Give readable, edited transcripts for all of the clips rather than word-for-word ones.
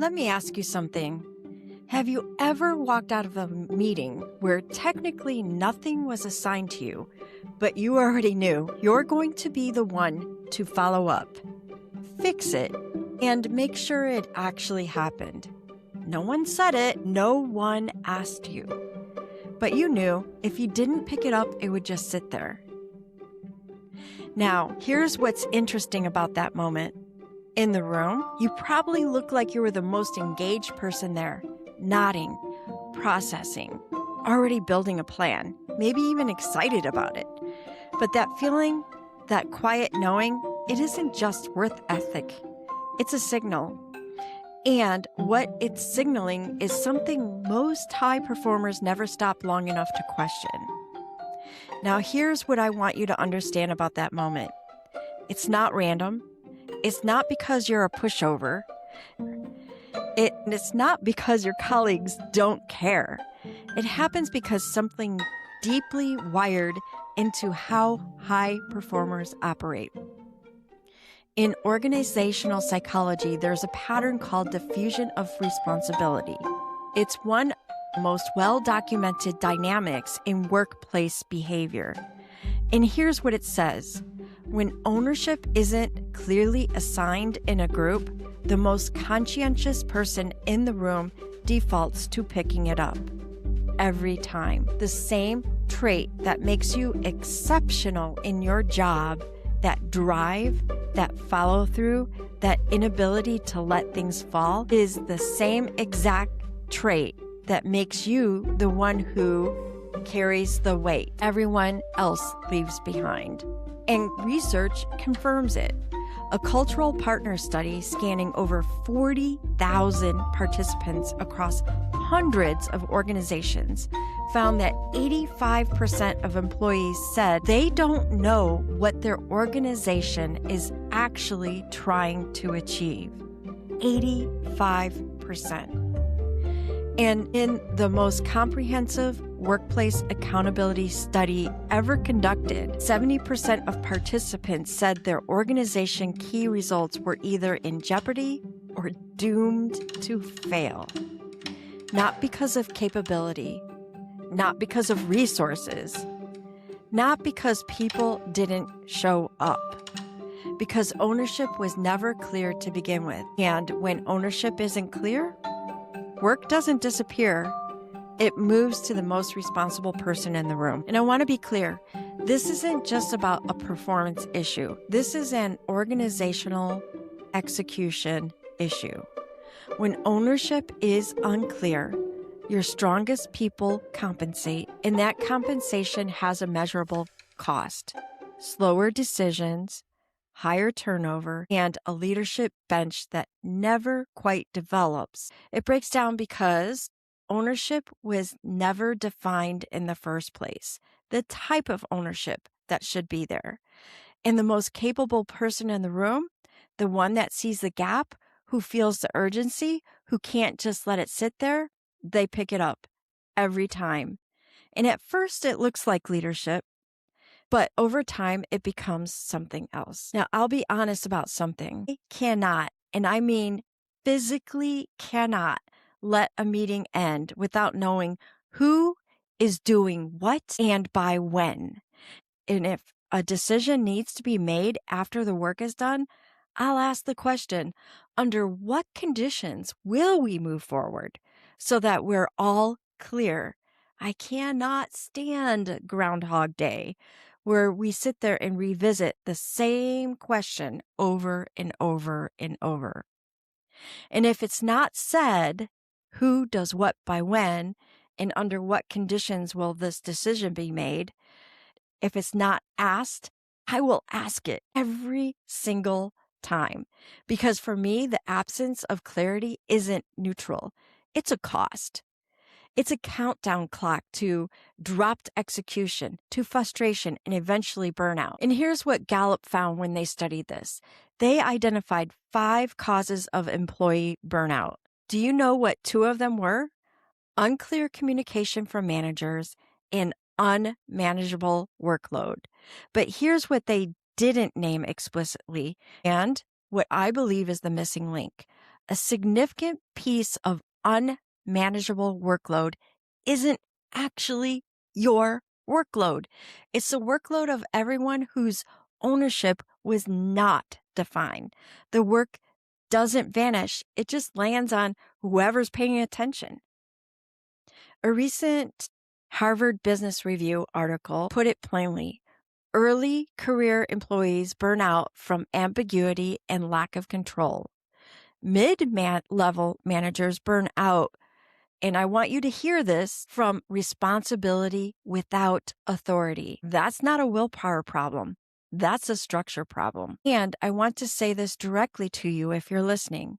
Let me ask you something. Have you ever walked out of a meeting where technically nothing was assigned to you, but you already knew you're going to be the one to follow up, fix it, and make sure it actually happened? No one said it, no one asked you. But you knew if you didn't pick it up, it would just sit there. Now, here's what's interesting about that moment. In the room, you probably look like you were the most engaged person there, nodding, processing, already building a plan, maybe even excited about it. But that feeling, that quiet knowing, it isn't just work ethic. It's a signal. And what it's signaling is something most high performers never stop long enough to question. Now, here's what I want you to understand about that moment. It's not random. It's not because you're a pushover. It's not because your colleagues don't care. It happens because something deeply wired into how high performers operate. In organizational psychology, there's a pattern called diffusion of responsibility. It's one of the most well-documented dynamics in workplace behavior. And here's what it says. When ownership isn't clearly assigned in a group, the most conscientious person in the room defaults to picking it up. Every time. The same trait that makes you exceptional in your job, that drive, that follow through, that inability to let things fall, is the same exact trait that makes you the one who carries the weight everyone else leaves behind. And research confirms it. A cultural partner study scanning over 40,000 participants across hundreds of organizations found that 85% of employees said they don't know what their organization is actually trying to achieve. 85%. And in the most comprehensive workplace accountability study ever conducted, 70% of participants said their organization key results were either in jeopardy or doomed to fail. Not because of capability, not because of resources, not because people didn't show up, because ownership was never clear to begin with. And when ownership isn't clear, work doesn't disappear. It moves to the most responsible person in the room. And I want to be clear, this isn't just about a performance issue. This is an organizational execution issue. When ownership is unclear, your strongest people compensate, and that compensation has a measurable cost. Slower decisions, higher turnover, and a leadership bench that never quite develops. It breaks down because ownership was never defined in the first place, the type of ownership that should be there. And the most capable person in the room, the one that sees the gap, who feels the urgency, who can't just let it sit there, they pick it up every time. And at first it looks like leadership, but over time it becomes something else. Now, I'll be honest about something. I cannot, and I mean physically cannot, let a meeting end without knowing who is doing what and by when. And if a decision needs to be made after the work is done, I'll ask the question, under what conditions will we move forward so that we're all clear? I cannot stand Groundhog Day, where we sit there and revisit the same question over and over and over. And if it's not said, who does what by when, and under what conditions will this decision be made? If it's not asked, I will ask it every single time. Because for me, the absence of clarity isn't neutral. It's a cost. It's a countdown clock to dropped execution, to frustration, and eventually burnout. And here's what Gallup found when they studied this. They identified 5 causes of employee burnout. Do you know what 2 of them were? Unclear communication from managers and unmanageable workload. But here's what they didn't name explicitly, and what I believe is the missing link: a significant piece of unmanageable workload isn't actually your workload. It's the workload of everyone whose ownership was not defined. The work doesn't vanish. It just lands on whoever's paying attention. A recent Harvard Business Review article put it plainly. Early career employees burn out from ambiguity and lack of control. Mid-level managers burn out, and I want you to hear this, from responsibility without authority. That's not a willpower problem. That's a structure problem. And I want to say this directly to you if you're listening.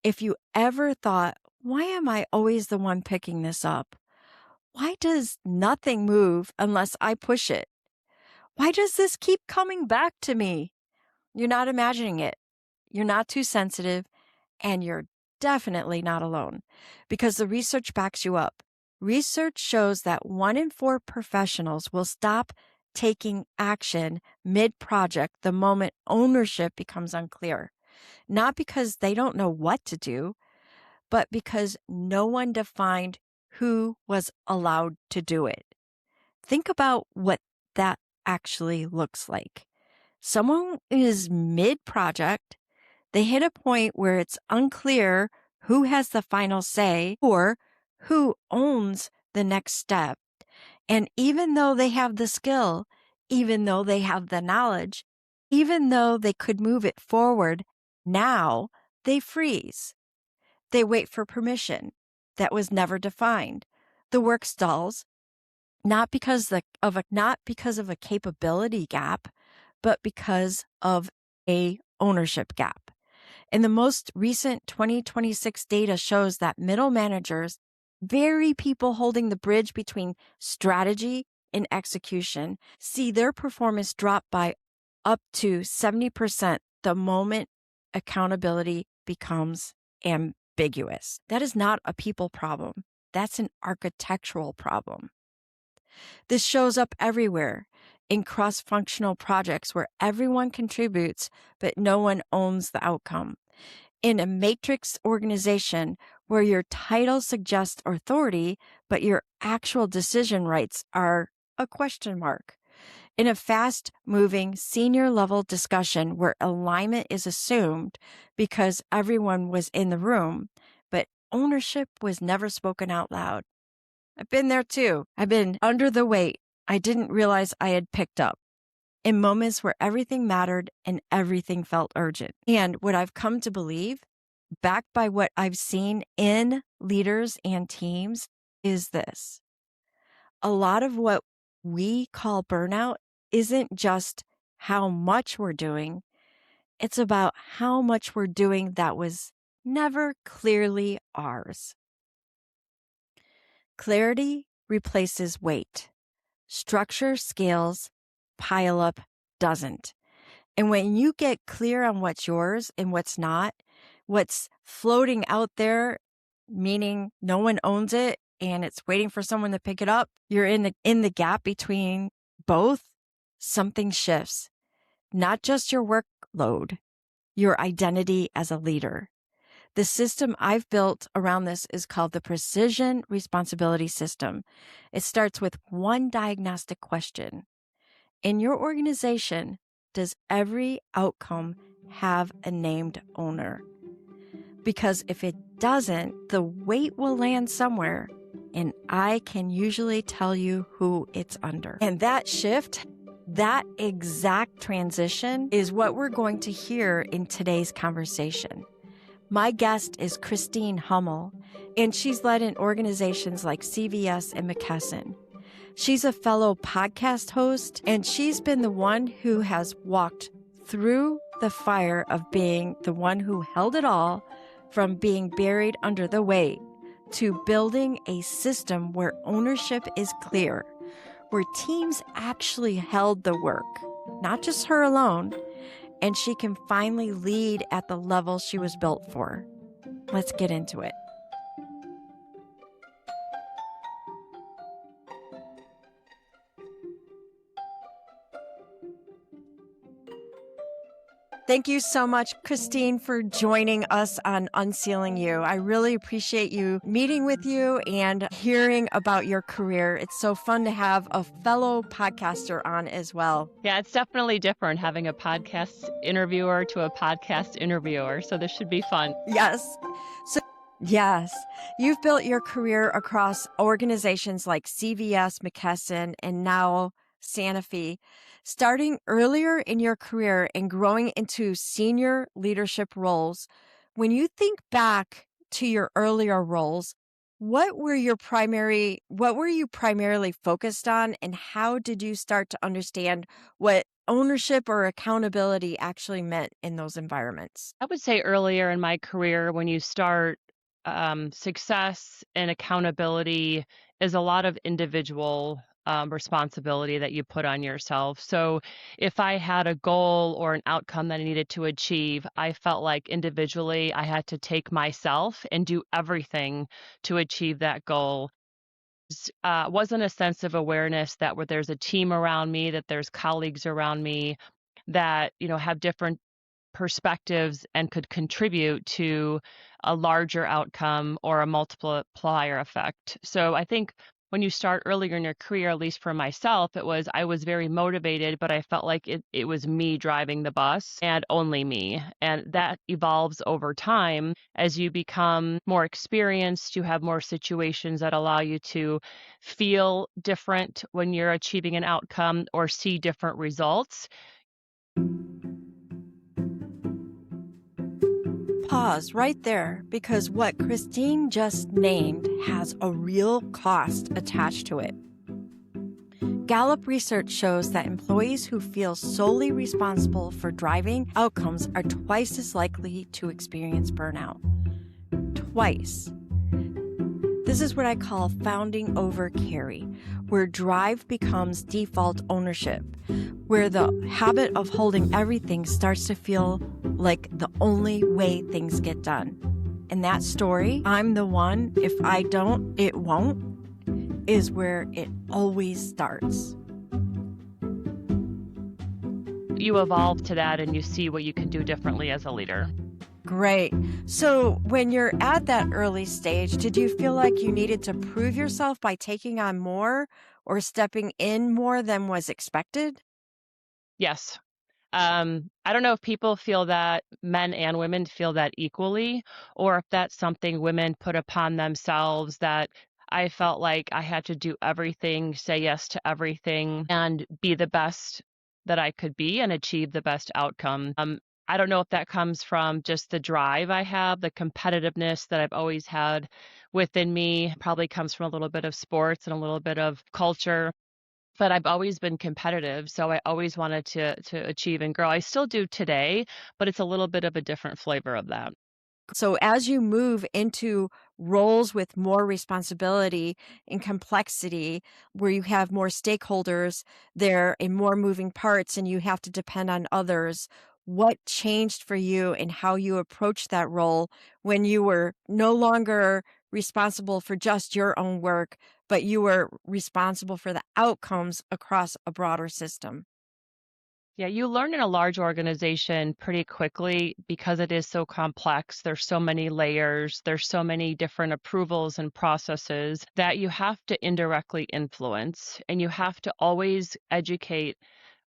If you ever thought, why am I always the one picking this up? Why does nothing move unless I push it? Why does this keep coming back to me? You're not imagining it. You're not too sensitive, and you're definitely not alone, because the research backs you up. Research shows that 1 in 4 professionals will stop taking action mid-project the moment ownership becomes unclear. Not because they don't know what to do, but because no one defined who was allowed to do it. Think about what that actually looks like. Someone is mid-project, they hit a point where it's unclear who has the final say or who owns the next step. And even though they have the skill, even though they have the knowledge, even though they could move it forward, now they freeze. They wait for permission that was never defined. The work stalls, not because of a capability gap, but because of a ownership gap. And the most recent 2026 data shows that middle managers, very people holding the bridge between strategy and execution, see their performance drop by up to 70% the moment accountability becomes ambiguous. That is not a people problem. That's an architectural problem. This shows up everywhere in cross-functional projects where everyone contributes, but no one owns the outcome. In a matrix organization where your title suggests authority, but your actual decision rights are a question mark. In a fast-moving senior-level discussion where alignment is assumed because everyone was in the room, but ownership was never spoken out loud. I've been there too. I've been under the weight I didn't realize I had picked up in moments where everything mattered and everything felt urgent. And what I've come to believe, backed by what I've seen in leaders and teams, is this. A lot of what we call burnout isn't just how much we're doing. It's about how much we're doing that was never clearly ours. Clarity replaces weight. Structure scales, pile up doesn't. And when you get clear on what's yours and what's not, what's floating out there, meaning no one owns it and it's waiting for someone to pick it up, you're in the gap between both, something shifts. Not just your workload, your identity as a leader. The system I've built around this is called the Precision Responsibility System. It starts with one diagnostic question. In your organization, does every outcome have a named owner? Because if it doesn't, the weight will land somewhere, and I can usually tell you who it's under. And that shift, that exact transition, is what we're going to hear in today's conversation. My guest is Christine Hummel, and she's led in organizations like CVS and McKesson. She's a fellow podcast host, and she's been the one who has walked through the fire of being the one who held it all, from being buried under the weight to building a system where ownership is clear, where teams actually held the work, not just her alone, and she can finally lead at the level she was built for. Let's get into it. Thank you so much, Christine, for joining us on UnCeiling You. I really appreciate you meeting with you and hearing about your career. It's so fun to have a fellow podcaster on as well. Yeah, it's definitely different having a podcast interviewer to a podcast interviewer. So this should be fun. Yes. Yes, you've built your career across organizations like CVS, McKesson, and now Sanofi. Starting earlier in your career and growing into senior leadership roles, when you think back to your earlier roles, what were you primarily focused on, and how did you start to understand what ownership or accountability actually meant in those environments? I would say earlier in my career, when you start, success and accountability is a lot of individual responsibility that you put on yourself. So if I had a goal or an outcome that I needed to achieve, I felt like individually I had to take myself and do everything to achieve that goal. Wasn't a sense of awareness that where there's a team around me, that there's colleagues around me that have different perspectives and could contribute to a larger outcome or a multiplier effect. So I think when you start earlier in your career, at least for myself, I was very motivated, but I felt like it was me driving the bus and only me. And that evolves over time as you become more experienced, you have more situations that allow you to feel different when you're achieving an outcome or see different results. Pause right there, because what Christine just named has a real cost attached to it. Gallup research shows that employees who feel solely responsible for driving outcomes are twice as likely to experience burnout. Twice. This is what I call founding over carry, where drive becomes default ownership, where the habit of holding everything starts to feel like the only way things get done. And that story, I'm the one, if I don't, it won't, is where it always starts. You evolve to that and you see what you can do differently as a leader. Great. So when you're at that early stage, did you feel like you needed to prove yourself by taking on more or stepping in more than was expected? Yes. I don't know if people feel that, men and women feel that equally, or if that's something women put upon themselves, that I felt like I had to do everything, say yes to everything, and be the best that I could be and achieve the best outcome. I don't know if that comes from just the drive I have, the competitiveness that I've always had within me, probably comes from a little bit of sports and a little bit of culture. But I've always been competitive, so I always wanted to achieve and grow. I still do today, but it's a little bit of a different flavor of that. So as you move into roles with more responsibility and complexity, where you have more stakeholders there and more moving parts and you have to depend on others, what changed for you and how you approached that role when you were no longer responsible for just your own work, but you were responsible for the outcomes across a broader system? Yeah, you learn in a large organization pretty quickly because it is so complex. There's so many layers, there's so many different approvals and processes that you have to indirectly influence, and you have to always educate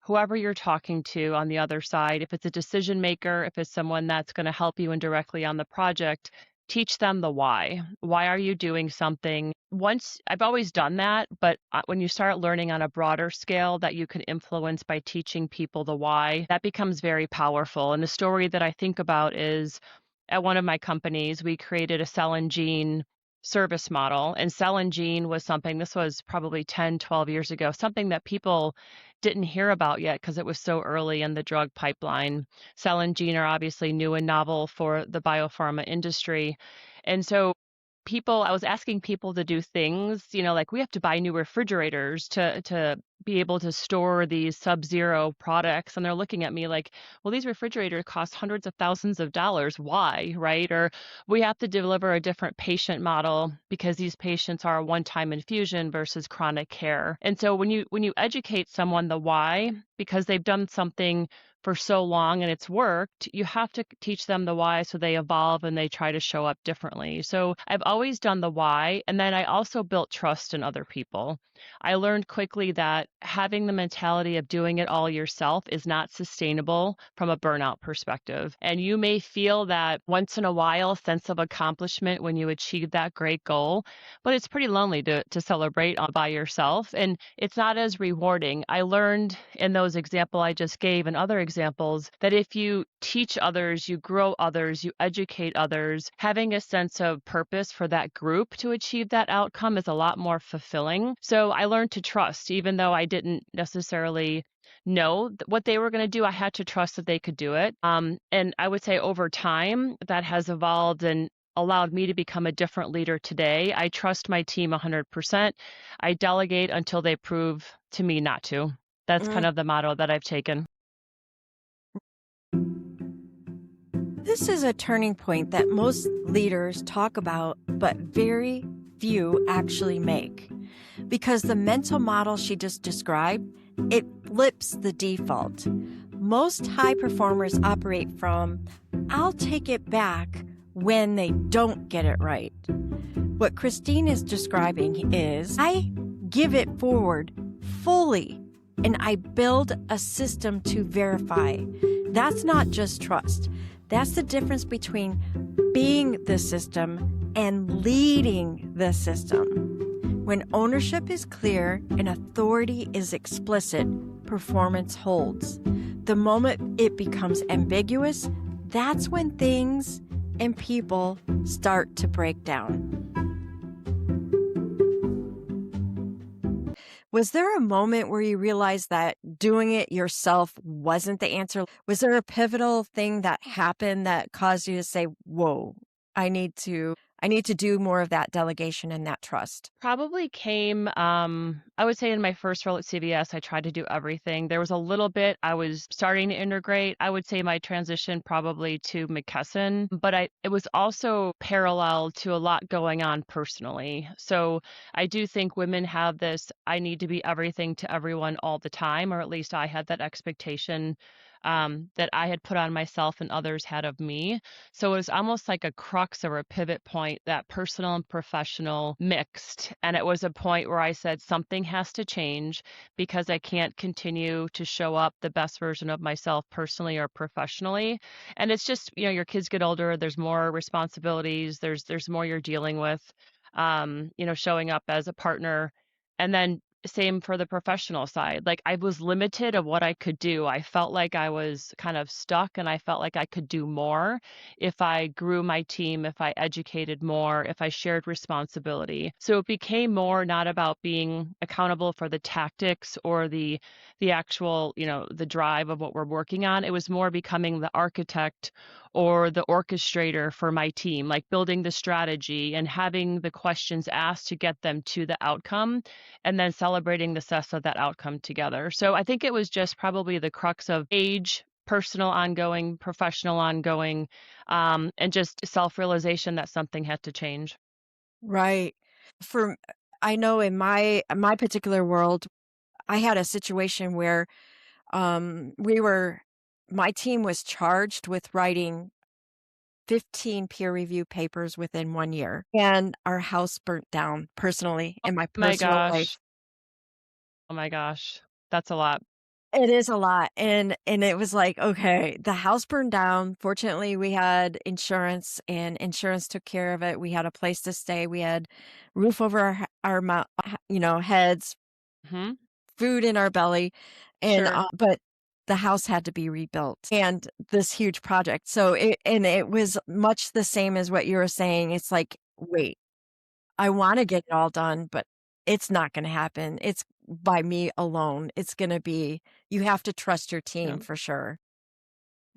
whoever you're talking to on the other side. If it's a decision maker, if it's someone that's going to help you indirectly on the project, teach them the why. Why are you doing something? Once I've always done that, but when you start learning on a broader scale that you can influence by teaching people the why, that becomes very powerful. And the story that I think about is at one of my companies, we created a cell and gene service model. And cell and gene was something, this was probably 10, 12 years ago, something that people didn't hear about yet because it was so early in the drug pipeline. Cell and gene are obviously new and novel for the biopharma industry. And so I was asking people to do things, like we have to buy new refrigerators to be able to store these sub-zero products, and they're looking at me like, well, these refrigerators cost hundreds of thousands of dollars. Why? Right? Or we have to deliver a different patient model because these patients are a one-time infusion versus chronic care. And so when you educate someone the why, because they've done something for so long and it's worked, you have to teach them the why so they evolve and they try to show up differently. So I've always done the why, and then I also built trust in other people. I learned quickly that having the mentality of doing it all yourself is not sustainable from a burnout perspective. And you may feel that once in a while sense of accomplishment when you achieve that great goal, but it's pretty lonely to celebrate all by yourself. And it's not as rewarding. I learned in those example I just gave and other examples that if you teach others, you grow others, you educate others, having a sense of purpose for that group to achieve that outcome is a lot more fulfilling. So I learned to trust, even though I didn't necessarily know what they were going to do. I had to trust that they could do it. And I would say over time that has evolved and allowed me to become a different leader today. I trust my team 100%. I delegate until they prove to me not to. That's kind Mm. of the motto that I've taken. This is a turning point that most leaders talk about, but very few actually make. Because the mental model she just described, it flips the default. Most high performers operate from, I'll take it back when they don't get it right. What Christine is describing is, I give it forward fully and I build a system to verify. That's not just trust. That's the difference between being the system and leading the system. When ownership is clear and authority is explicit, performance holds. The moment it becomes ambiguous, that's when things and people start to break down. Was there a moment where you realized that doing it yourself wasn't the answer? Was there a pivotal thing that happened that caused you to say, whoa, I need to do more of that delegation and that trust? Probably came, I would say in my first role at CVS, I tried to do everything. There was a little bit I was starting to integrate. I would say my transition probably to McKesson, but it was also parallel to a lot going on personally. So I do think women have this, I need to be everything to everyone all the time, or at least I had that expectation that I had put on myself and others had of me. So it was almost like a crux or a pivot point, that personal and professional mixed. And it was a point where I said, something has to change because I can't continue to show up the best version of myself personally or professionally. And it's just, your kids get older, there's more responsibilities, there's more you're dealing with, showing up as a partner. And then same for the professional side. Like I was limited of what I could do. I felt like I was kind of stuck and I felt like I could do more if I grew my team, if I educated more, if I shared responsibility. So it became more not about being accountable for the tactics or the actual, the drive of what we're working on. It was more becoming the architect or the orchestrator for my team, like building the strategy and having the questions asked to get them to the outcome and then celebrating the success of that outcome together. So I think it was just probably the crux of age, personal ongoing, professional ongoing, and just self-realization that something had to change. Right. For I know in my particular world, I had a situation where we were my team was charged with writing 15 peer review papers within 1 year, and our house burnt down personally Oh in my my personal life. gosh. Oh my gosh. That's a lot. It is a lot, and it was like, okay, the house burned down. Fortunately, we had insurance, and insurance took care of it. We had a place to stay. We had roof over our heads, Hmm. food in our belly, and Sure. but the house had to be rebuilt, and this huge project. So it was much the same as what you were saying. It's like, wait, I want to get it all done, but it's not going to happen. It's by me alone. It's going to be, you have to trust your Yeah. team for sure.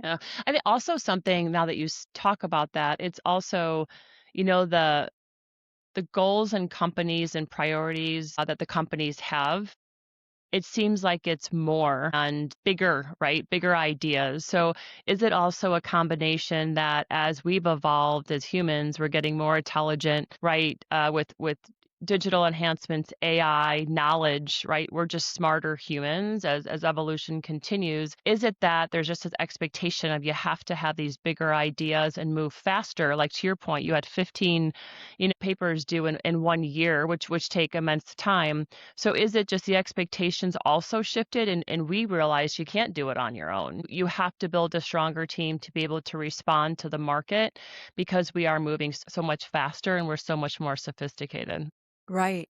Yeah. I think also something now that you talk about that, it's also, the goals and companies and priorities that the companies have. it seems like it's more and bigger, right? Bigger ideas. So is it also a combination that as we've evolved as humans, we're getting more intelligent, right? With digital enhancements, AI, knowledge, right? We're just smarter humans as evolution continues. Is it that there's just this expectation of you have to have these bigger ideas and move faster? Like to your point, you had 15, papers due in 1 year, which take immense time. So is it just the expectations also shifted and we realized you can't do it on your own? You have to build a stronger team to be able to respond to the market because we are moving so much faster and we're so much more sophisticated. Right.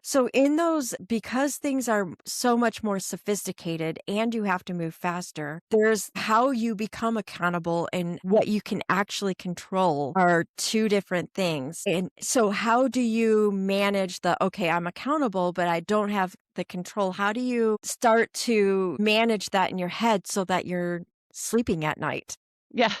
So in those, because things are so much more sophisticated and you have to move faster, there's how you become accountable and what you can actually control are two different things. And so how do you manage okay, I'm accountable, but I don't have the control. How do you start to manage that in your head so that you're sleeping at night? Yeah,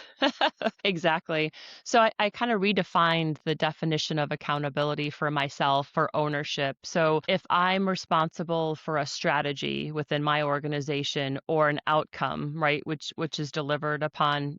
exactly. So I kind of redefined the definition of accountability for myself for ownership. So if I'm responsible for a strategy within my organization or an outcome, right, which is delivered upon,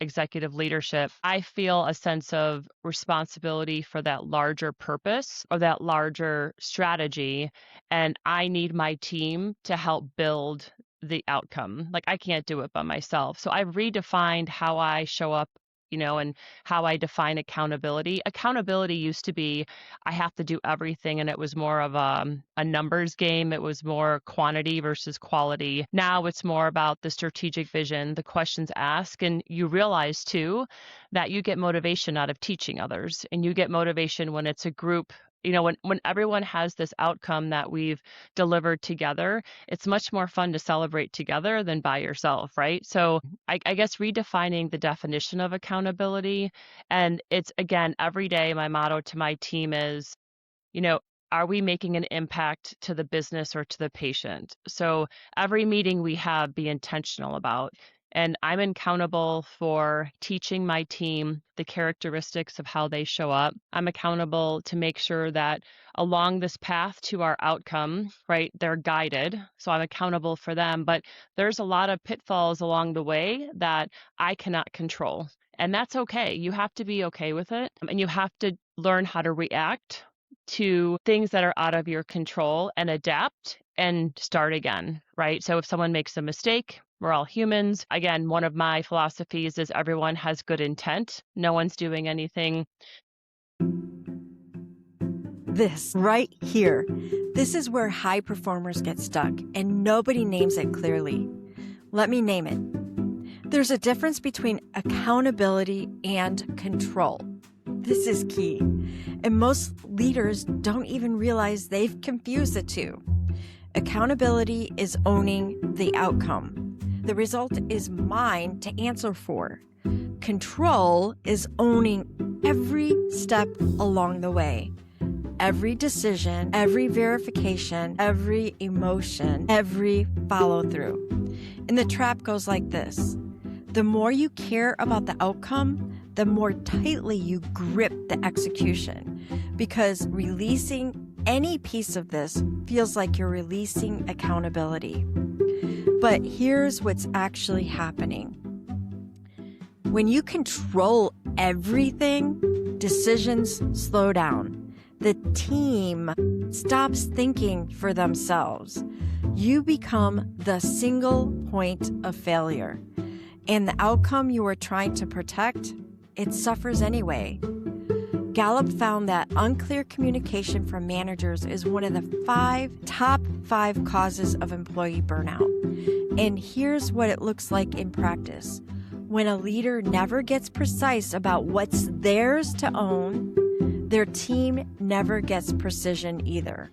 executive leadership, I feel a sense of responsibility for that larger purpose or that larger strategy. And I need my team to help build the outcome. Like I can't do it by myself. So I've redefined how I show up, and how I define accountability. Accountability used to be I have to do everything, and it was more of a numbers game. It was more quantity versus quality. Now it's more about the strategic vision, the questions asked, and you realize too that you get motivation out of teaching others, and you get motivation when it's a group. When everyone has this outcome that we've delivered together, it's much more fun to celebrate together than by yourself, right? So I guess redefining the definition of accountability. And it's, again, every day, my motto to my team is, are we making an impact to the business or to the patient? So every meeting we have, be intentional about. And I'm accountable for teaching my team the characteristics of how they show up. I'm accountable to make sure that along this path to our outcome, right, they're guided. So I'm accountable for them. But there's a lot of pitfalls along the way that I cannot control. And that's okay. You have to be okay with it. And you have to learn how to react to things that are out of your control and adapt and start again, right? So if someone makes a mistake, we're all humans. Again, one of my philosophies is everyone has good intent. No one's doing anything. This right here, this is where high performers get stuck and nobody names it clearly. Let me name it. There's a difference between accountability and control. This is key. And most leaders don't even realize they've confused the two. Accountability is owning the outcome. The result is mine to answer for. Control is owning every step along the way. Every decision, every verification, every emotion, every follow through. And the trap goes like this. The more you care about the outcome, the more tightly you grip the execution, because releasing any piece of this feels like you're releasing accountability. But here's what's actually happening. When you control everything, decisions slow down. The team stops thinking for themselves. You become the single point of failure. And the outcome you are trying to protect, it suffers anyway. Gallup found that unclear communication from managers is one of the top five causes of employee burnout. And here's what it looks like in practice. When a leader never gets precise about what's theirs to own, their team never gets precision either.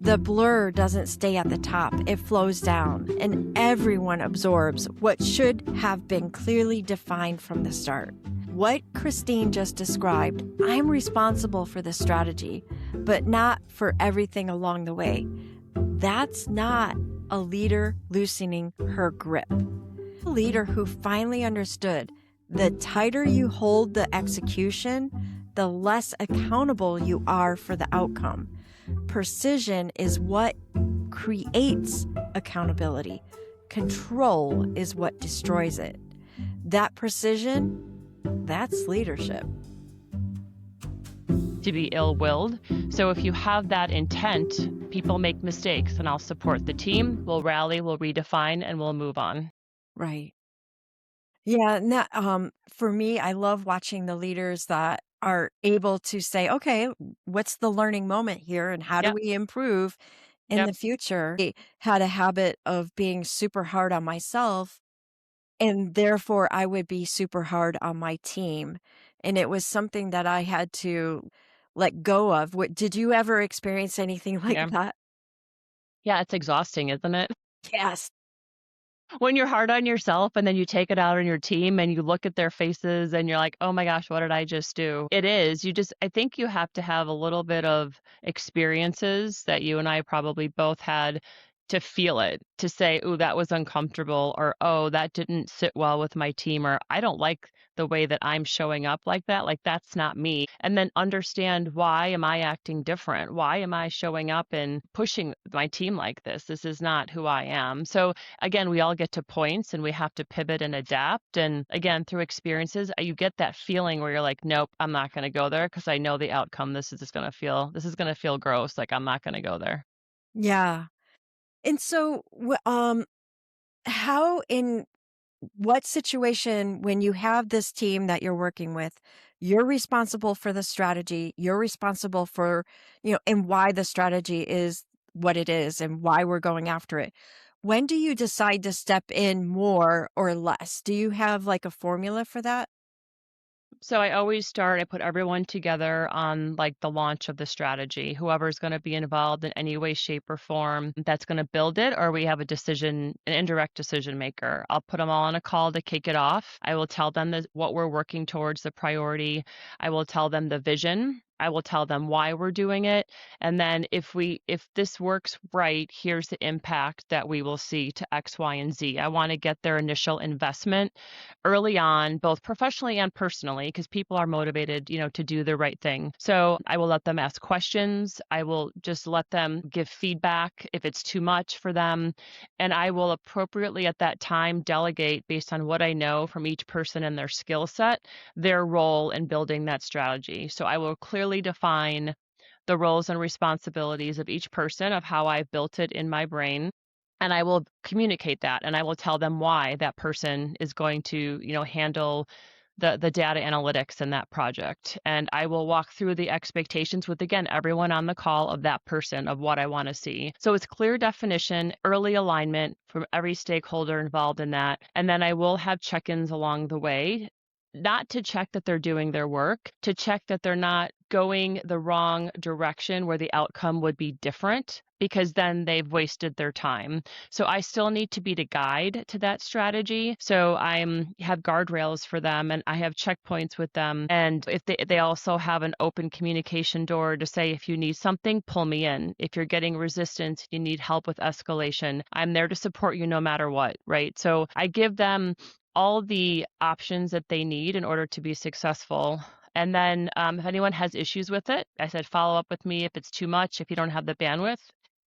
The blur doesn't stay at the top, it flows down, and everyone absorbs what should have been clearly defined from the start. What Christine just described, I'm responsible for the strategy, but not for everything along the way. That's not a leader loosening her grip. A leader who finally understood the tighter you hold the execution, the less accountable you are for the outcome. Precision is what creates accountability. Control is what destroys it. That precision, that's leadership. To be ill-willed. So if you have that intent, people make mistakes, and I'll support the team. We'll rally, we'll redefine, and we'll move on. Right. Yeah, and that, for me, I love watching the leaders that are able to say, okay, what's the learning moment here and how do Yep, we improve in yep, the future? I had a habit of being super hard on myself, and therefore I would be super hard on my team. And it was something that I had to let go of. Did you ever experience anything like yeah. that? Yeah, it's exhausting, isn't it? Yes. When you're hard on yourself and then you take it out on your team and you look at their faces and you're like, "Oh my gosh, what did I just do?" It is. I think you have to have a little bit of experiences that you and I probably both had to feel it, to say, "Ooh, that was uncomfortable," or, "Oh, that didn't sit well with my team," or, "I don't like the way that I'm showing up like that. Like, that's not me." And then understand, why am I acting different? Why am I showing up and pushing my team like this? This is not who I am. So again, we all get to points and we have to pivot and adapt. And again, through experiences, you get that feeling where you're like, nope, I'm not going to go there because I know the outcome. This is going to feel gross. Like, I'm not going to go there. Yeah. And so, how in what situation, when you have this team that you're working with, you're responsible for the strategy, you're responsible for, and why the strategy is what it is and why we're going after it. When do you decide to step in more or less? Do you have like a formula for that? So I put everyone together on like the launch of the strategy, whoever's going to be involved in any way, shape, or form that's going to build it, or we have an indirect decision maker. I'll put them all on a call to kick it off. I will tell them what we're working towards, the priority. I will tell them the vision. I will tell them why we're doing it. And then if this works right, here's the impact that we will see to X, Y, and Z. I want to get their initial investment early on, both professionally and personally, because people are motivated, to do the right thing. So I will let them ask questions. I will just let them give feedback if it's too much for them. And I will appropriately at that time delegate based on what I know from each person and their skill set, their role in building that strategy. So I will clearly define the roles and responsibilities of each person, of how I've built it in my brain. And I will communicate that, and I will tell them why that person is going to, handle the data analytics in that project. And I will walk through the expectations with, again, everyone on the call, of that person, of what I want to see. So it's clear definition, early alignment from every stakeholder involved in that. And then I will have check-ins along the way, not to check that they're doing their work, to check that they're not going the wrong direction where the outcome would be different, because then they've wasted their time. So I still need to be the guide to that strategy. So have guardrails for them, and I have checkpoints with them. And if they also have an open communication door to say, if you need something, pull me in. If you're getting resistance, you need help with escalation, I'm there to support you no matter what, right? So I give them all the options that they need in order to be successful. And then if anyone has issues with it, I said, follow up with me if it's too much. If you don't have the bandwidth,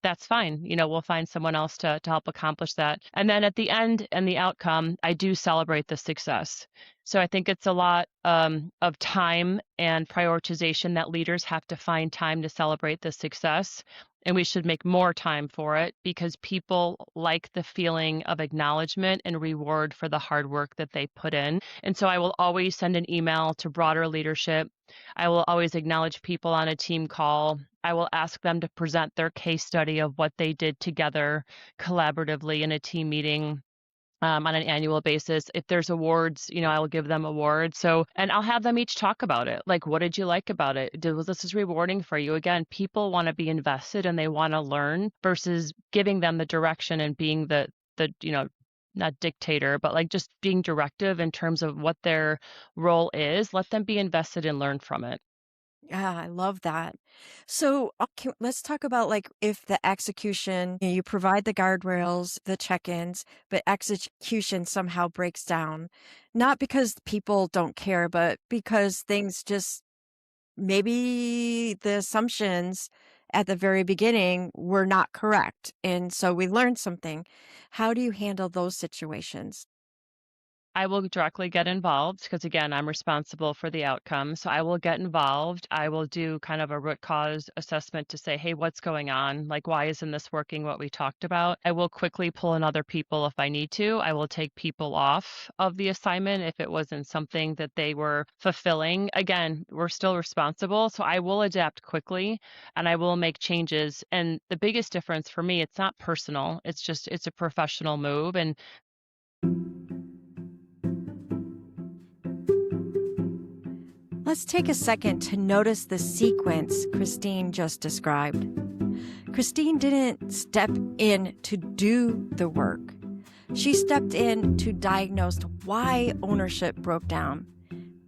that's fine. We'll find someone else to help accomplish that. And then at the end and the outcome, I do celebrate the success. So I think it's a lot of time and prioritization that leaders have to find time to celebrate the success. And we should make more time for it, because people like the feeling of acknowledgement and reward for the hard work that they put in. And so I will always send an email to broader leadership. I will always acknowledge people on a team call. I will ask them to present their case study of what they did together collaboratively in a team meeting. On an annual basis. If there's awards, I will give them awards. So, and I'll have them each talk about it. Like, what did you like about it? Was this rewarding for you? Again, people want to be invested and they want to learn, versus giving them the direction and being the not dictator, but like just being directive in terms of what their role is. Let them be invested and learn from it. Yeah, I love that. So, okay, let's talk about like if the execution, you provide the guardrails, the check-ins, but execution somehow breaks down. Not because people don't care, but because things just, maybe the assumptions at the very beginning were not correct. And so we learned something. How do you handle those situations? I will directly get involved because, again, I'm responsible for the outcome. So I will get involved. I will do kind of a root cause assessment to say, hey, what's going on? Like, why isn't this working what we talked about? I will quickly pull in other people if I need to. I will take people off of the assignment if it wasn't something that they were fulfilling. Again, we're still responsible. So I will adapt quickly and I will make changes. And the biggest difference for me, it's not personal. It's a professional move. And Let's take a second to notice the sequence Christine just described. Christine didn't step in to do the work. She stepped in to diagnose why ownership broke down.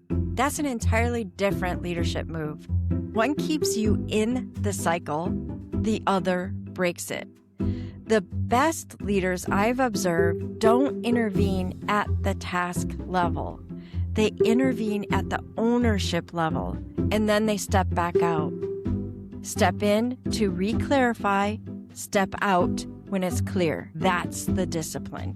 That's an entirely different leadership move. One keeps you in the cycle, the other breaks it. The best leaders I've observed don't intervene at the task level. They intervene at the ownership level, and then they step back out. Step in to re-clarify, step out when it's clear. That's the discipline.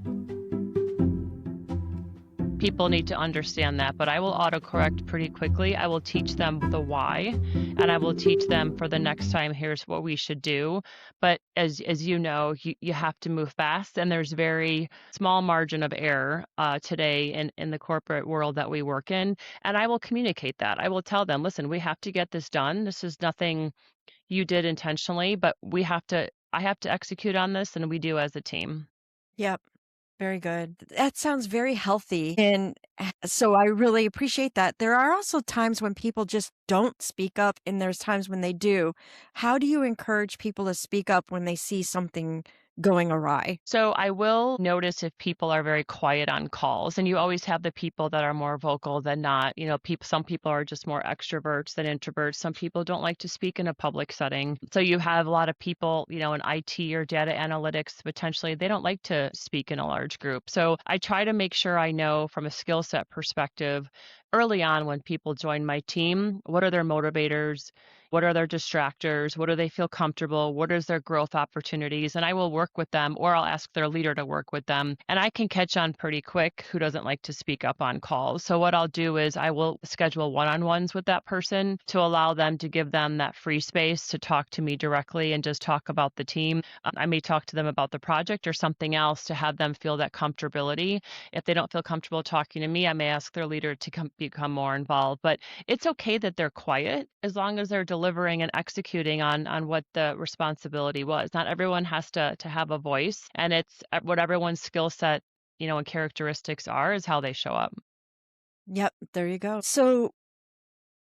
people need to understand that, but I will autocorrect pretty quickly. I will teach them the why, and I will teach them for the next time, here's what we should do. But as you know, you have to move fast, and there's very small margin of error today in the corporate world that we work in. And I will communicate that. I will tell them, listen, we have to get this done. This is nothing you did intentionally, but I have to execute on this, and we do as a team. Yep. Very good. That sounds very healthy. And so I really appreciate that. There are also times when people just don't speak up, and there's times when they do. How do you encourage people to speak up when they see something going awry? So I will notice if people are very quiet on calls, and you always have the people that are more vocal than not. You know, some people are just more extroverts than introverts. Some people don't like to speak in a public setting. So you have a lot of people, you know, in IT or data analytics, potentially, they don't like to speak in a large group. So I try to make sure I know from a skill set perspective early on when people join my team, what are their motivators? What are their distractors? What do they feel comfortable? What is their growth opportunities? And I will work with them, or I'll ask their leader to work with them. And I can catch on pretty quick who doesn't like to speak up on calls. So what I'll do is I will schedule one-on-ones with that person to allow them to give them that free space to talk to me directly and just talk about the team. I may talk to them about the project or something else to have them feel that comfortability. If they don't feel comfortable talking to me, I may ask their leader to become more involved. But it's okay that they're quiet as long as they're delivering and executing on what the responsibility was. Not everyone has to have a voice, and it's what everyone's skill set, you know, and characteristics are is how they show up. Yep, there you go. So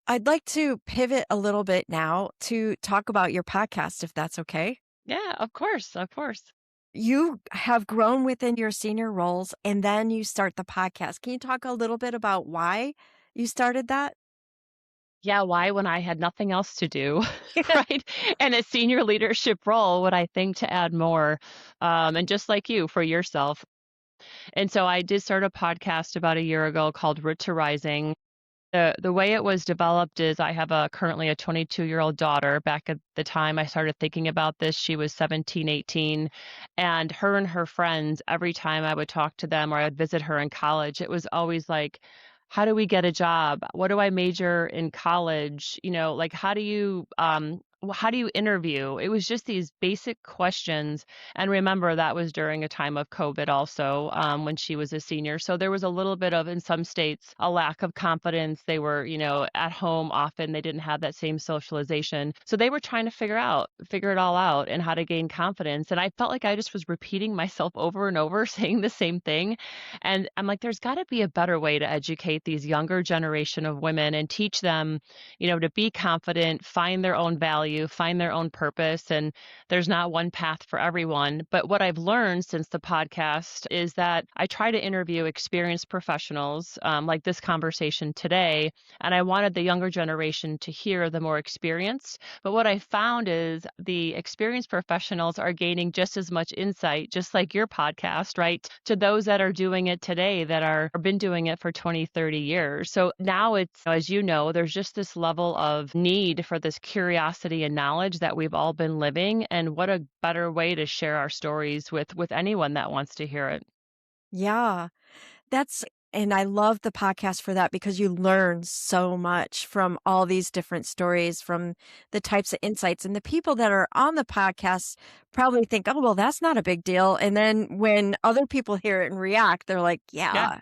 I'd like to pivot a little bit now to talk about your podcast, if that's okay. Yeah, of course, of course. You have grown within your senior roles, and then you start the podcast. Can you talk a little bit about why you started that? Yeah, why when I had nothing else to do, right? And a senior leadership role, would I think to add more? And just like you, for yourself. And so I did start a podcast about a year ago called Root to Rising. The way it was developed is I have currently a 22-year-old daughter. Back at the time I started thinking about this, she was 17, 18, and her friends, every time I would talk to them or I'd visit her in college, it was always like, how do we get a job? What do I major in college? You know, like how do you interview? It was just these basic questions. And remember, that was during a time of COVID also, when she was a senior. So there was a little bit of, in some states, a lack of confidence. They were, you know, at home often. They didn't have that same socialization. So they were trying to figure it all out and how to gain confidence. And I felt like I just was repeating myself over and over, saying the same thing. And I'm like, there's got to be a better way to educate these younger generation of women and teach them, you know, to be confident, find their own value, find their own purpose. And there's not one path for everyone. But what I've learned since the podcast is that I try to interview experienced professionals, like this conversation today. And I wanted the younger generation to hear the more experienced. But what I found is the experienced professionals are gaining just as much insight, just like your podcast, right, to those that are doing it today, that are been doing it for 20, 30 years. So now it's, as you know, there's just this level of need for this curiosity body of knowledge that we've all been living, and what a better way to share our stories with anyone that wants to hear it. Yeah. And I love the podcast for that because you learn so much from all these different stories, from the types of insights. And the people that are on the podcast probably think, oh, well, that's not a big deal. And then when other people hear it and react, they're like, Yeah. yeah,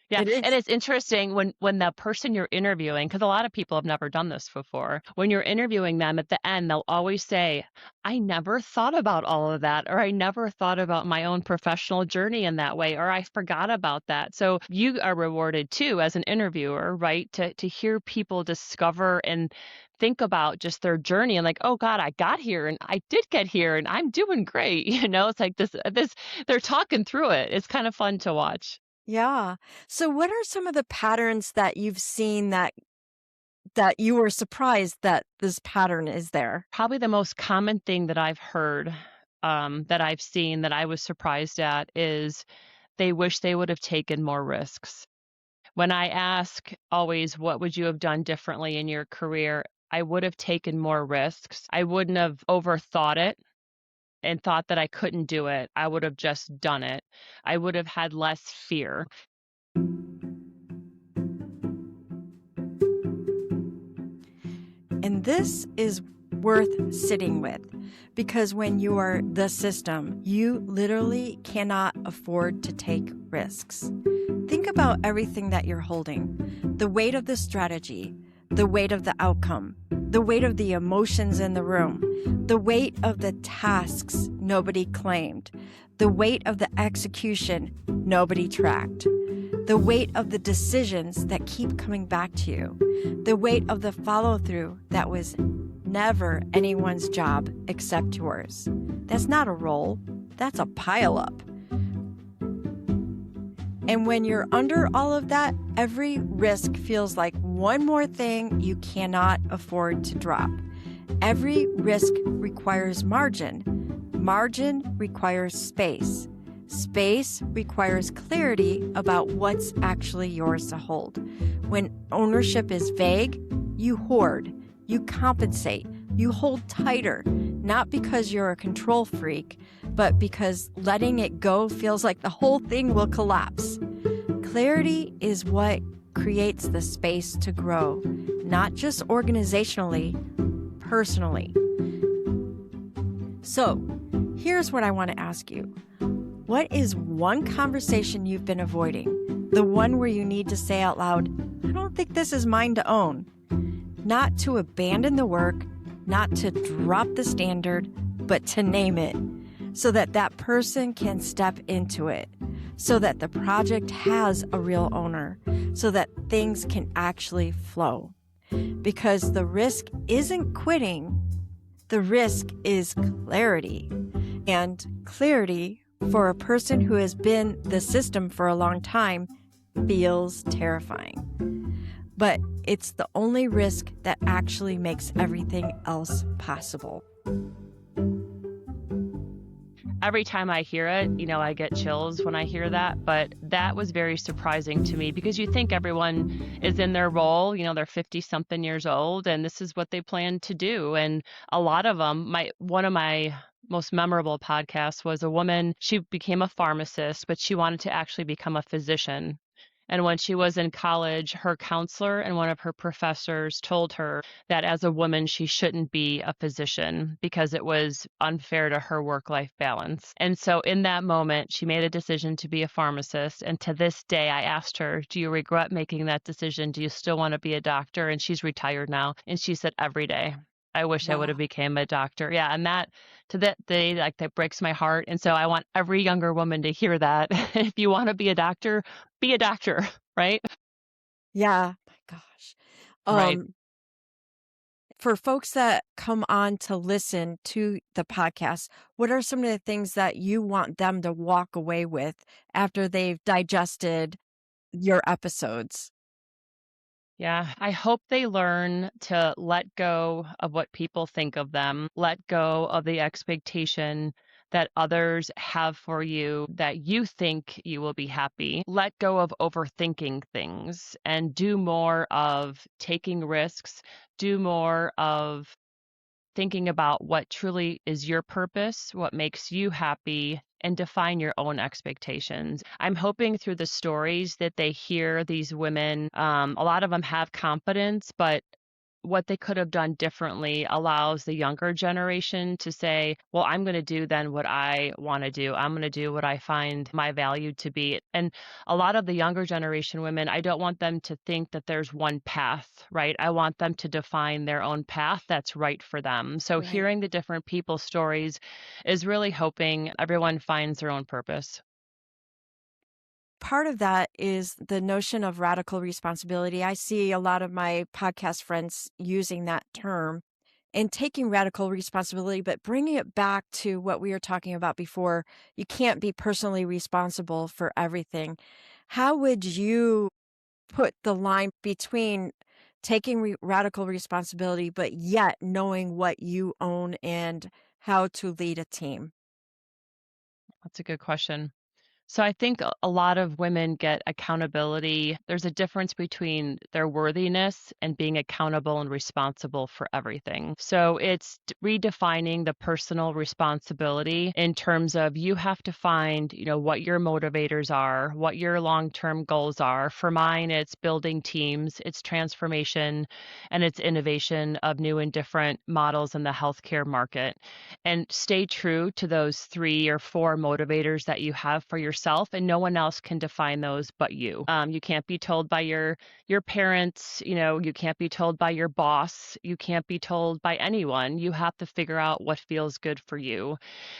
Yeah, it and is. it's interesting when the person you're interviewing, because a lot of people have never done this before, when you're interviewing them at the end, they'll always say, "I never thought about all of that," or "I never thought about my own professional journey in that way," or "I forgot about that." So you are rewarded too as an interviewer, right? To hear people discover and think about just their journey and like, "Oh God, I got here and I did get here and I'm doing great." It's like this they're talking through it. It's kind of fun to watch. Yeah. So what are some of the patterns that you've seen that you were surprised that this pattern is there? Probably the most common thing that I've heard, that I've seen that I was surprised at is they wish they would have taken more risks. When I ask always, what would you have done differently in your career? I would have taken more risks. I wouldn't have overthought it and thought that I couldn't do it. I would have just done it. I would have had less fear. And this is worth sitting with because when you are the system, you literally cannot afford to take risks. Think about everything that you're holding: the weight of the strategy, the weight of the outcome, the weight of the emotions in the room, the weight of the tasks nobody claimed, the weight of the execution nobody tracked, the weight of the decisions that keep coming back to you, the weight of the follow-through that was never anyone's job except yours. That's not a role, that's a pile-up. And when you're under all of that, every risk feels like one more thing you cannot afford to drop. Every risk requires margin. Margin requires space. Space requires clarity about what's actually yours to hold. When ownership is vague, you hoard, you compensate, you hold tighter, not because you're a control freak, but because letting it go feels like the whole thing will collapse. Clarity is what creates the space to grow, not just organizationally, personally. So, here's what I want to ask you. What is one conversation you've been avoiding? The one where you need to say out loud, I don't think this is mine to own. Not to abandon the work, not to drop the standard, but to name it so that that person can step into it, so that the project has a real owner, so that things can actually flow. Because the risk isn't quitting, the risk is clarity. And clarity, for a person who has been the system for a long time, feels terrifying. But it's the only risk that actually makes everything else possible. Every time I hear it, I get chills when I hear that, but that was very surprising to me because you think everyone is in their role, they're 50 something years old and this is what they plan to do. And a lot of them, one of my most memorable podcasts was a woman, she became a pharmacist, but she wanted to actually become a physician. And when she was in college, her counselor and one of her professors told her that as a woman, she shouldn't be a physician because it was unfair to her work-life balance. And so in that moment, she made a decision to be a pharmacist. And to this day, I asked her, do you regret making that decision? Do you still want to be a doctor? And she's retired now. And she said, every day. I wish I would have Wow. became a doctor. Yeah, and that to that day, like that breaks my heart. And so I want every younger woman to hear that. If you want to be a doctor, right? Yeah. My gosh. Right. For folks that come on to listen to the podcast, what are some of the things that you want them to walk away with after they've digested your episodes? Yeah, I hope they learn to let go of what people think of them, let go of the expectation that others have for you that you think you will be happy. Let go of overthinking things and do more of taking risks, do more of thinking about what truly is your purpose, what makes you happy, and define your own expectations. I'm hoping through the stories that they hear these women, a lot of them have confidence, but what they could have done differently allows the younger generation to say, well, I'm going to do then what I want to do. I'm going to do what I find my value to be. And a lot of the younger generation women, I don't want them to think that there's one path, right? I want them to define their own path that's right for them. So Right. hearing the different people's stories is really hoping everyone finds their own purpose. Part of that is the notion of radical responsibility. I see a lot of my podcast friends using that term and taking radical responsibility, but bringing it back to what we were talking about before. You can't be personally responsible for everything. How would you put the line between taking radical responsibility, but yet knowing what you own and how to lead a team? That's a good question. So I think a lot of women get accountability. There's a difference between their worthiness and being accountable and responsible for everything. So it's redefining the personal responsibility in terms of you have to find, what your motivators are, what your long-term goals are. For mine, it's building teams, it's transformation, and it's innovation of new and different models in the healthcare market. And stay true to those 3 or 4 motivators that you have for yourself, and no one else can define those but you. You can't be told by your parents, you can't be told by your boss, you can't be told by anyone. You have to figure out what feels good for you.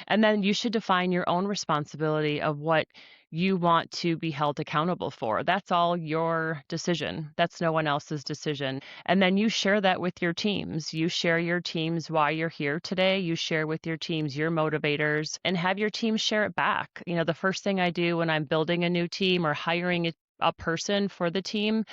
And then you should define your own responsibility of what you want to be held accountable for. That's all your decision. That's no one else's decision. And then you share that with your teams. You share your teams why you're here today. You share with your teams your motivators and have your team share it back. The first thing I do when I'm building a new team or hiring a person for the team,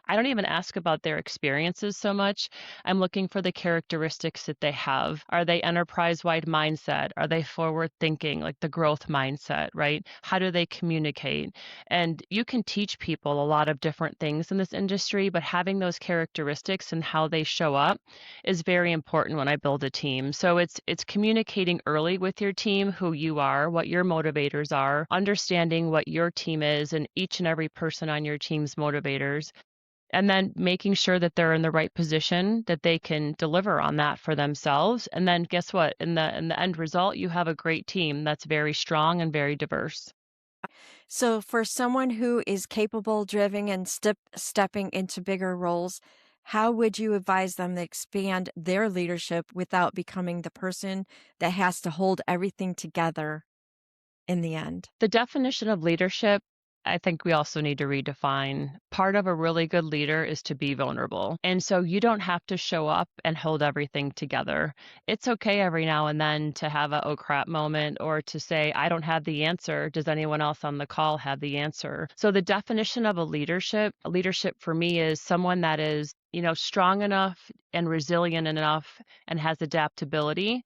I don't even ask about their experiences so much. I'm looking for the characteristics that they have. Are they enterprise-wide mindset? Are they forward thinking, like the growth mindset, right? How do they communicate? And you can teach people a lot of different things in this industry, but having those characteristics and how they show up is very important when I build a team. So it's communicating early with your team who you are, what your motivators are, understanding what your team is and each and every person on your team's motivators, and then making sure that they're in the right position, that they can deliver on that for themselves. And then guess what? In the end result, you have a great team that's very strong and very diverse. So, for someone who is capable, driven, and stepping into bigger roles, how would you advise them to expand their leadership without becoming the person that has to hold everything together in the end? The definition of leadership, I think we also need to redefine. Part of a really good leader is to be vulnerable. And so you don't have to show up and hold everything together. It's okay every now and then to have a oh crap moment or to say, I don't have the answer. Does anyone else on the call have the answer? So the definition of a leadership for me is someone that is, strong enough and resilient enough and has adaptability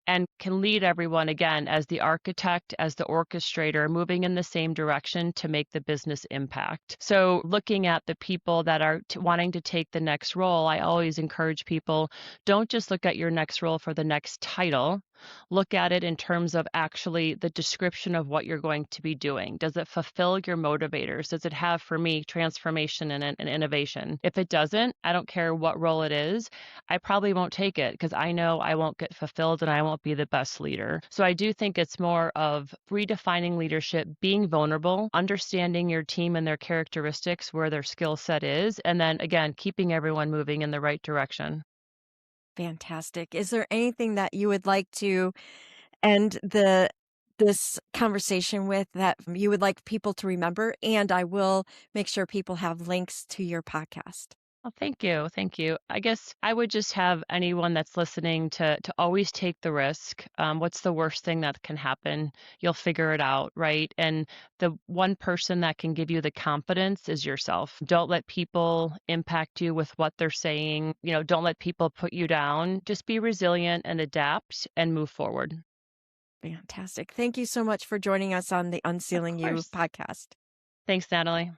and can lead everyone again as the architect, as the orchestrator, moving in the same direction to make the business impact. So looking at the people that are wanting to take the next role, I always encourage people, don't just look at your next role for the next title. Look at it in terms of actually the description of what you're going to be doing. Does it fulfill your motivators? Does it have, for me, transformation and innovation? If it doesn't, I don't care what role it is, I probably won't take it because I know I won't get fulfilled and I won't be the best leader. So I do think it's more of redefining leadership, being vulnerable, understanding your team and their characteristics, where their skill set is, and then again, keeping everyone moving in the right direction. Fantastic. Is there anything that you would like to end this conversation with that you would like people to remember? And I will make sure people have links to your podcast. Well, thank you. Thank you. I guess I would just have anyone that's listening to always take the risk. What's the worst thing that can happen? You'll figure it out, right? And the one person that can give you the confidence is yourself. Don't let people impact you with what they're saying. Don't let people put you down. Just be resilient and adapt and move forward. Fantastic. Thank you so much for joining us on the Of Unsealing You course. podcast. Thanks, Natalie.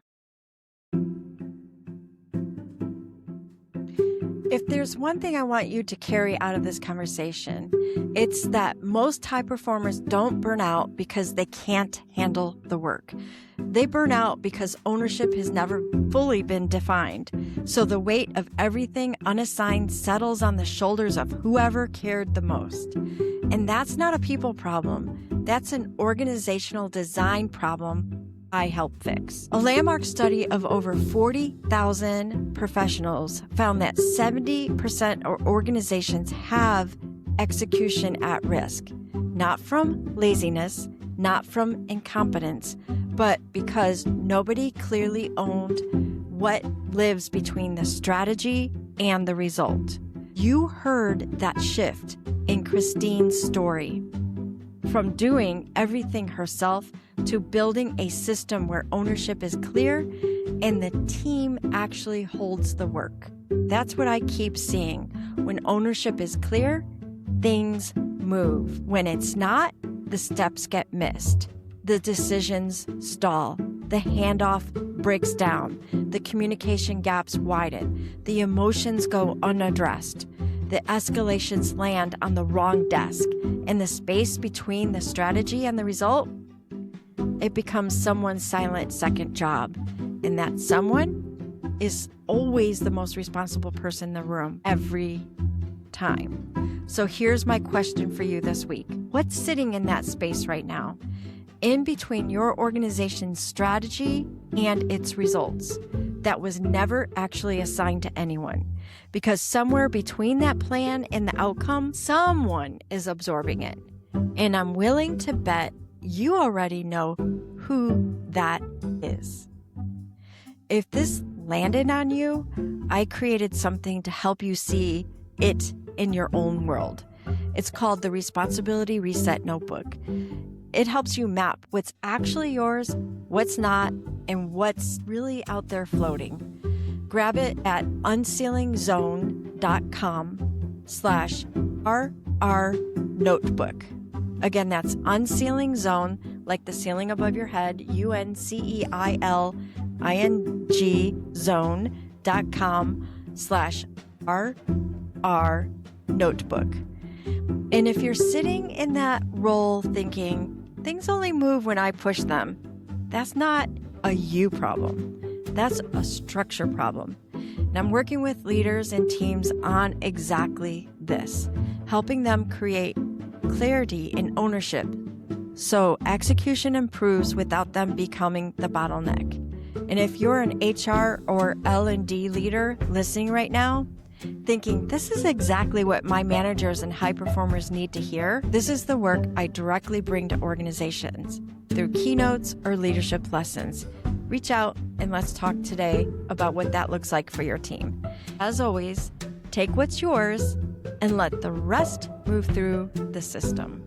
If there's one thing I want you to carry out of this conversation, it's that most high performers don't burn out because they can't handle the work. They burn out because ownership has never fully been defined. So the weight of everything unassigned settles on the shoulders of whoever cared the most. And that's not a people problem. That's an organizational design problem I help fix. A landmark study of over 40,000 professionals found that 70% of organizations have execution at risk, not from laziness, not from incompetence, but because nobody clearly owned what lives between the strategy and the result. You heard that shift in Christine's story. From doing everything herself to building a system where ownership is clear and the team actually holds the work. That's what I keep seeing. When ownership is clear, things move. When it's not, the steps get missed. The decisions stall. The handoff breaks down. The communication gaps widen. The emotions go unaddressed. The escalations land on the wrong desk. And the space between the strategy and the result, it becomes someone's silent second job. And that someone is always the most responsible person in the room every time. So here's my question for you this week. What's sitting in that space right now, in between your organization's strategy and its results, that was never actually assigned to anyone? Because somewhere between that plan and the outcome, someone is absorbing it. And I'm willing to bet you already know who that is. If this landed on you, I created something to help you see it in your own world. It's called the Responsibility Reset Notebook. It helps you map what's actually yours, what's not, and what's really out there floating. Grab it at unceilingzone.com/RR-notebook. Again, that's UnCeiling Zone, like the ceiling above your head, UnCeiling zone.com/RR-notebook. And if you're sitting in that role thinking, things only move when I push them, that's not a you problem. That's a structure problem. And I'm working with leaders and teams on exactly this, helping them create clarity and ownership so execution improves without them becoming the bottleneck. And if you're an HR or L&D leader listening right now, thinking, this is exactly what my managers and high performers need to hear, this is the work I directly bring to organizations through keynotes or leadership lessons. Reach out and let's talk today about what that looks like for your team. As always, take what's yours and let the rest move through the system.